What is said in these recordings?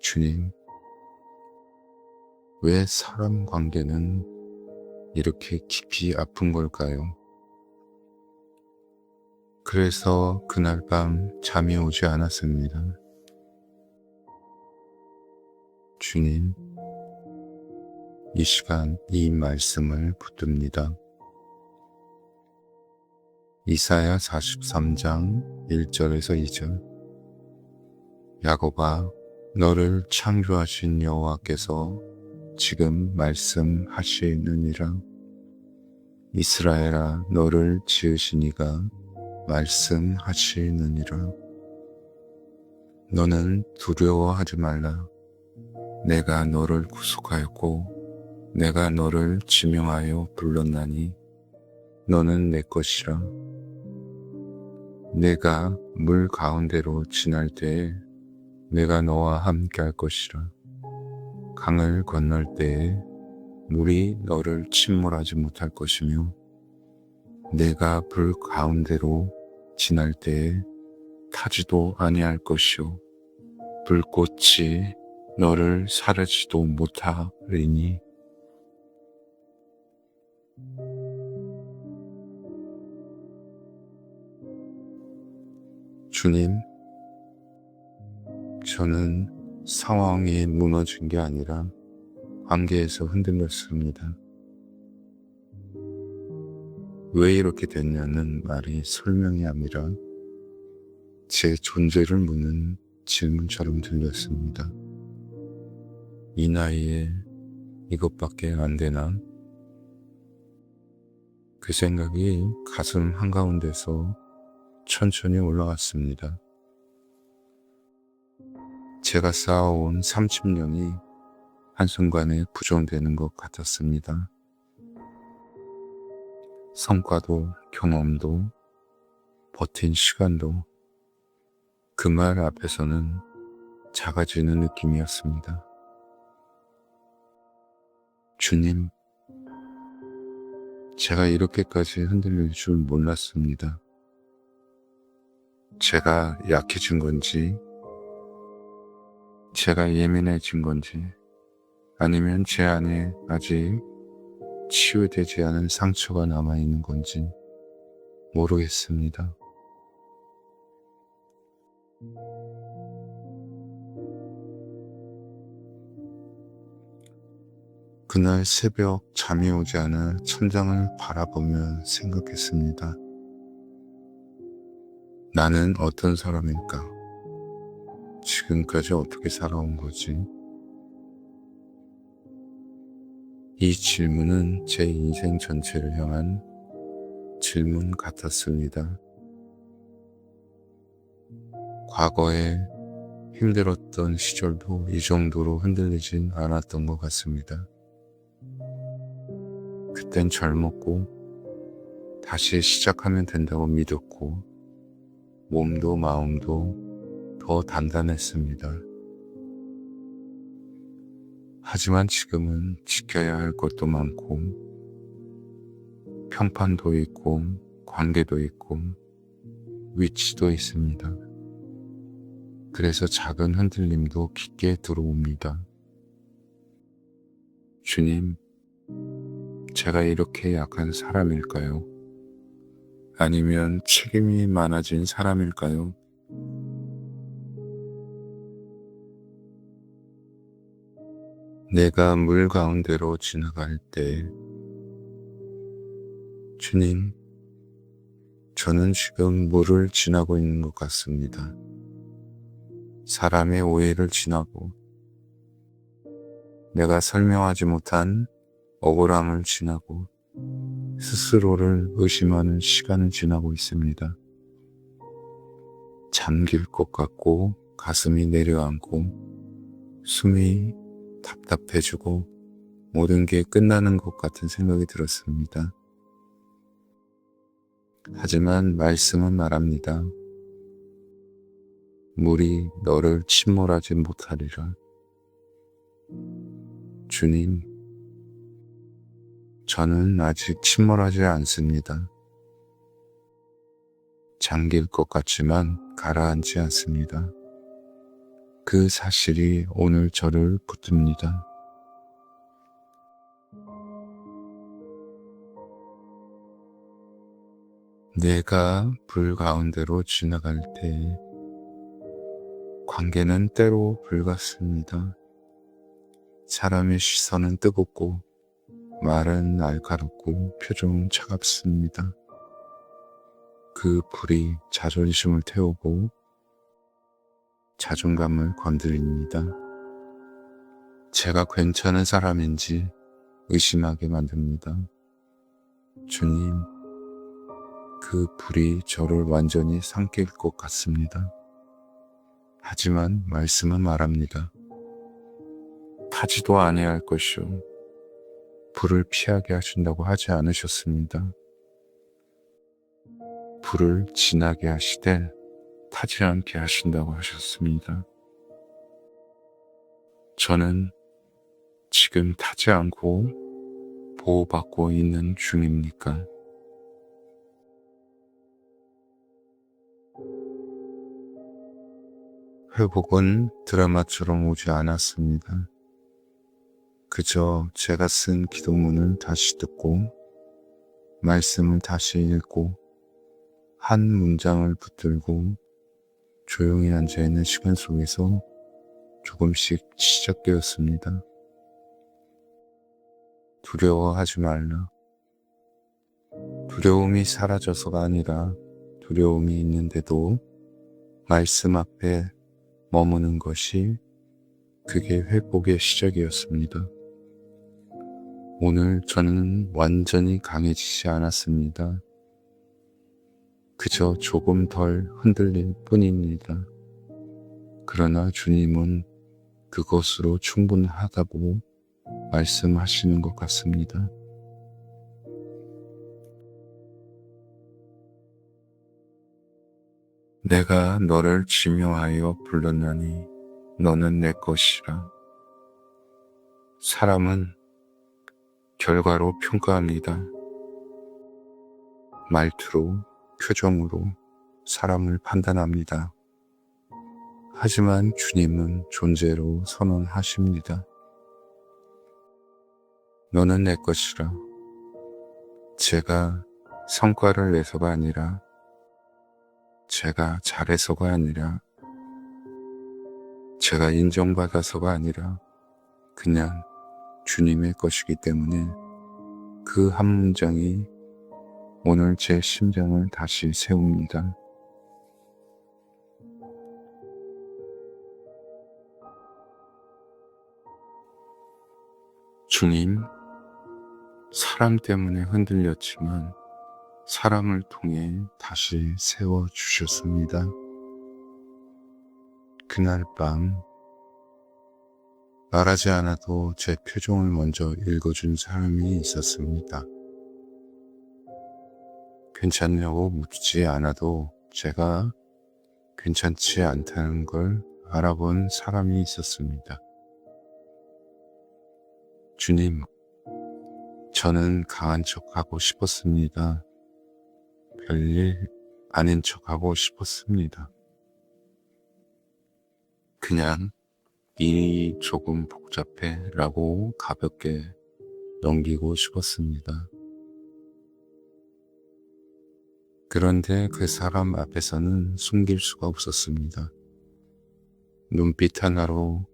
주님, 왜 사람 관계는 이렇게 깊이 아픈 걸까요? 그래서 그날 밤 잠이 오지 않았습니다. 주님, 이 시간 이 말씀을 붙듭니다. 이사야 43장 1절에서 2절. 야곱아, 너를 창조하신 여호와께서 지금 말씀하시느니라. 이스라엘아, 너를 지으신 이가 말씀하시느니라. 너는 두려워하지 말라. 내가 너를 구속하였고 내가 너를 지명하여 불렀나니 너는 내 것이라. 내가 물 가운데로 지날 때에 내가 너와 함께 할 것이라. 강을 건널 때에 물이 너를 침몰하지 못할 것이며 내가 불 가운데로 지날 때에 타지도 아니할 것이요 불꽃이 너를 사르지도 못하리니. 주님, 저는 상황이 무너진 게 아니라 관계에서 흔들렸습니다. 왜 이렇게 됐냐는 말이 설명이 아니라 제 존재를 묻는 질문처럼 들렸습니다. 이 나이에 이것밖에 안 되나? 그 생각이 가슴 한가운데서 천천히 올라왔습니다. 제가 쌓아온 30년이 한순간에 부정되는 것 같았습니다. 성과도 경험도 버틴 시간도 그 말 앞에서는 작아지는 느낌이었습니다. 주님, 제가 이렇게까지 흔들릴 줄 몰랐습니다. 제가 약해진 건지, 제가 예민해진 건지, 아니면 제 안에 아직 치유되지 않은 상처가 남아있는 건지 모르겠습니다. 그날 새벽 잠이 오지 않아 천장을 바라보며 생각했습니다. 나는 어떤 사람일까? 지금까지 어떻게 살아온 거지? 이 질문은 제 인생 전체를 향한 질문 같았습니다. 과거에 힘들었던 시절도 이 정도로 흔들리진 않았던 것 같습니다. 그땐 젊었고 다시 시작하면 된다고 믿었고 몸도 마음도 더 단단했습니다. 하지만 지금은 지켜야 할 것도 많고 평판도 있고 관계도 있고 위치도 있습니다. 그래서 작은 흔들림도 깊게 들어옵니다. 주님, 제가 이렇게 약한 사람일까요? 아니면 책임이 많아진 사람일까요? 내가 물 가운데로 지나갈 때, 주님, 저는 지금 물을 지나고 있는 것 같습니다. 사람의 오해를 지나고, 내가 설명하지 못한 억울함을 지나고, 스스로를 의심하는 시간을 지나고 있습니다. 잠길 것 같고, 가슴이 내려앉고, 숨이 답답해지고, 모든 게 끝나는 것 같은 생각이 들었습니다. 하지만 말씀은 말합니다. 물이 너를 침몰하지 못하리라. 주님, 저는 아직 침몰하지 않습니다. 잠길 것 같지만 가라앉지 않습니다. 그 사실이 오늘 저를 붙듭니다. 내가 불 가운데로 지나갈 때 관계는 때로 불같습니다. 사람의 시선은 뜨겁고 말은 날카롭고 표정은 차갑습니다. 그 불이 자존심을 태우고 자존감을 건드립니다. 제가 괜찮은 사람인지 의심하게 만듭니다. 주님, 그 불이 저를 완전히 삼킬 것 같습니다. 하지만 말씀은 말합니다. 타지도 아니할 것이요. 불을 피하게 하신다고 하지 않으셨습니다. 불을 지나게 하시되 타지 않게 하신다고 하셨습니다. 저는 지금 타지 않고 보호받고 있는 중입니까? 회복은 드라마처럼 오지 않았습니다. 그저 제가 쓴 기도문을 다시 듣고 말씀을 다시 읽고 한 문장을 붙들고 조용히 앉아있는 시간 속에서 조금씩 시작되었습니다. 두려워하지 말라. 두려움이 사라져서가 아니라 두려움이 있는데도 말씀 앞에 머무는 것이 그게 회복의 시작이었습니다. 오늘 저는 완전히 강해지지 않았습니다. 그저 조금 덜 흔들릴 뿐입니다. 그러나 주님은 그것으로 충분하다고 말씀하시는 것 같습니다. 내가 너를 지명하여 불렀나니 너는 내 것이라. 사람은 결과로 평가합니다. 말투로, 표정으로 사람을 판단합니다. 하지만 주님은 존재로 선언하십니다. 너는 내 것이라. 제가 성과를 내서가 아니라, 제가 잘해서가 아니라, 제가 인정받아서가 아니라 그냥 주님의 것이기 때문에 그 한 문장이 오늘 제 심장을 다시 세웁니다. 주님, 사람 때문에 흔들렸지만 사람을 통해 다시 세워주셨습니다. 그날 밤 말하지 않아도 제 표정을 먼저 읽어준 사람이 있었습니다. 괜찮냐고 묻지 않아도 제가 괜찮지 않다는 걸 알아본 사람이 있었습니다. 주님, 저는 강한 척하고 싶었습니다. 별일 아닌 척하고 싶었습니다. 그냥 일이 조금 복잡해 라고 가볍게 넘기고 싶었습니다. 그런데 그 사람 앞에서는 숨길 수가 없었습니다. 눈빛 하나로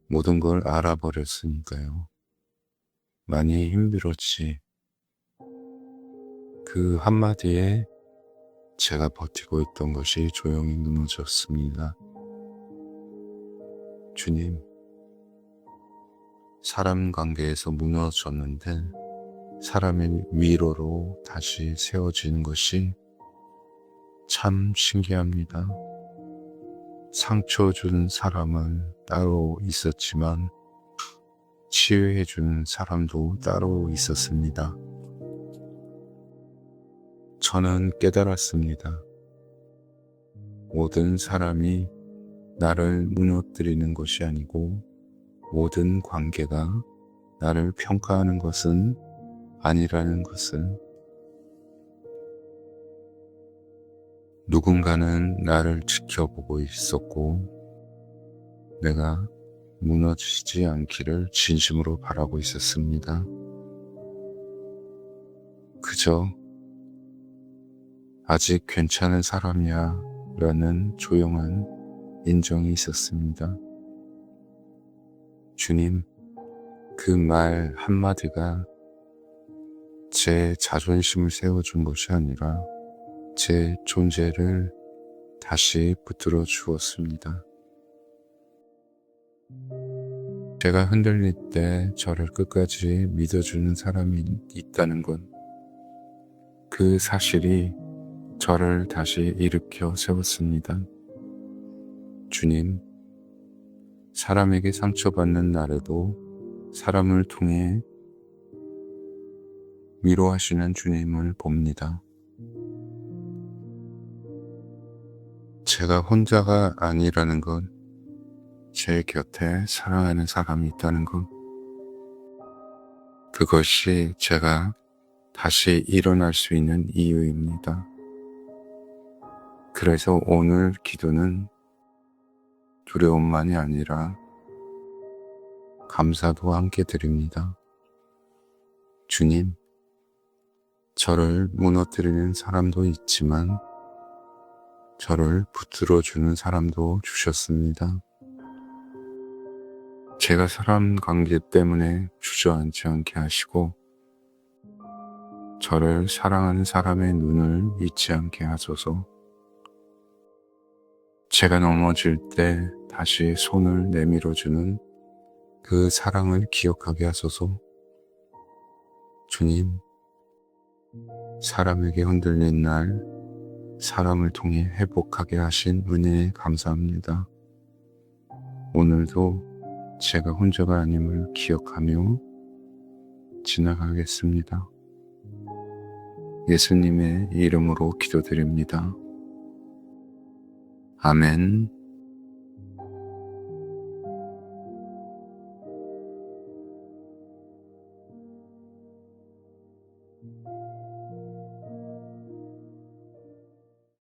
모든 걸 알아버렸으니까요. 많이 힘들었지. 그 한마디에 제가 버티고 있던 것이 조용히 무너졌습니다. 주님, 사람 관계에서 무너졌는데 사람의 위로로 다시 세워지는 것이 참 신기합니다. 상처 준 사람은 따로 있었지만 치유해 준 사람도 따로 있었습니다. 저는 깨달았습니다. 모든 사람이 나를 무너뜨리는 것이 아니고 모든 관계가 나를 평가하는 것은 아니라는 것을. 누군가는 나를 지켜보고 있었고 내가 무너지지 않기를 진심으로 바라고 있었습니다. 그저 아직 괜찮은 사람이야 라는 조용한 인정이 있었습니다. 주님, 그 말 한마디가 제 자존심을 세워준 것이 아니라 제 존재를 다시 붙들어 주었습니다. 제가 흔들릴 때 저를 끝까지 믿어주는 사람이 있다는 건 그 사실이 저를 다시 일으켜 세웠습니다. 주님, 사람에게 상처받는 날에도 사람을 통해 위로하시는 주님을 봅니다. 제가 혼자가 아니라는 건 제 곁에 사랑하는 사람이 있다는 것, 그것이 제가 다시 일어날 수 있는 이유입니다. 그래서 오늘 기도는 두려움만이 아니라 감사도 함께 드립니다. 주님, 저를 무너뜨리는 사람도 있지만 저를 붙들어주는 사람도 주셨습니다. 제가 사람 관계 때문에 주저앉지 않게 하시고 저를 사랑하는 사람의 눈을 잊지 않게 하소서. 제가 넘어질 때 다시 손을 내밀어주는 그 사랑을 기억하게 하소서. 주님, 사람에게 흔들린 날 사람을 통해 회복하게 하신 은혜에 감사합니다. 오늘도 제가 혼자가 아님을 기억하며 지나가겠습니다. 예수님의 이름으로 기도드립니다. 아멘.